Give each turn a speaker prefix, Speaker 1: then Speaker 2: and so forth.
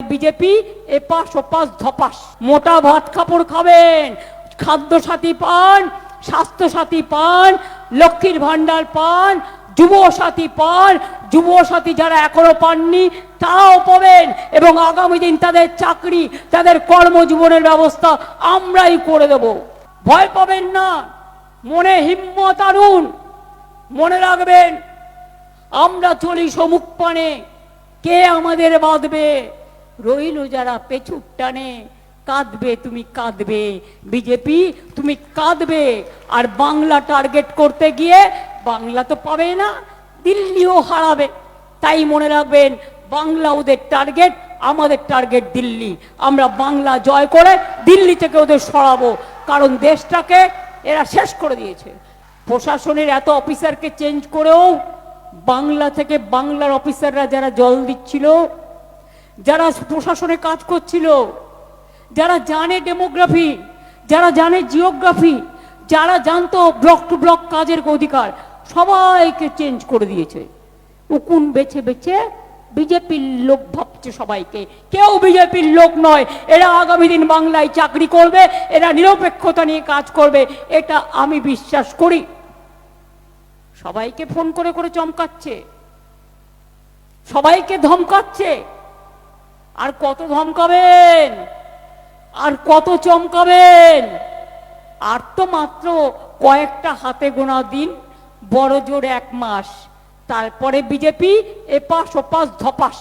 Speaker 1: BJP এপাশ ওপাশ ধপাস। মোটা ভাত কাপড় খাবেন, খাদ্য সাথী পান, স্বাস্থ্য সাথী পান, লক্ষ্মীর ভান্ডার পান, যুব সাথী পান, যুব সাথী যারা এখনো পাননি তারাও পাবেন, এবং আগামী দিন তাদের চাকরি, তাদের কর্মজীবনের ব্যবস্থা আমরাই করে দেব। ভয় পাবেন না, মনে হিম্মত আনুন। মনে রাখবেন, আমরা চলি সমুখ পানে, কে আমাদের বাঁধবে? রইল যারা পেছুক টানে, কাঁদবে তুমি কাঁদবে, বিজেপি তুমি কাঁদবে। আর বাংলা টার্গেট করতে গিয়ে বাংলা তো পাবে না, দিল্লিও হারাবে। তাই মনে রাখবেন, বাংলা ওদের টার্গেট, আমাদের টার্গেট দিল্লি। আমরা বাংলা জয় করে দিল্লি থেকে ওদের সরাবো, কারণ দেশটাকে এরা শেষ করে দিয়েছে। প্রশাসনের এত অফিসারকে চেঞ্জ করেও বাংলা থেকে বাংলার অফিসাররা যারা জল দিচ্ছিল, যারা প্রশাসনে কাজ করছিল, যারা জানে ডেমোগ্রাফি, যারা জানে জিওগ্রাফি, যারা জানতো ব্লক টু ব্লক কাজের অধিকার, সবাইকে চেঞ্জ করে দিয়েছে। উকুন বেছে বেছে বিজেপির লোক ভাবছে সবাইকে। কেউ বিজেপির লোক নয়। এরা আগামী দিন বাংলায় চাকরি করবে, এরা নিরপেক্ষতা নিয়ে কাজ করবে, এটা আমি বিশ্বাস করি। সবাইকে ফোন করে করে চমকাচ্ছে, সবাইকে ধমকাচ্ছে। আর কত ধমকাবেন, আর কত চমকাবেন? আর তো মাত্র কয়েকটা হাতে গোনা দিন, বড় জোর 1 মাস, তারপরে বিজেপি এপাশ ওপাশ ধপাস।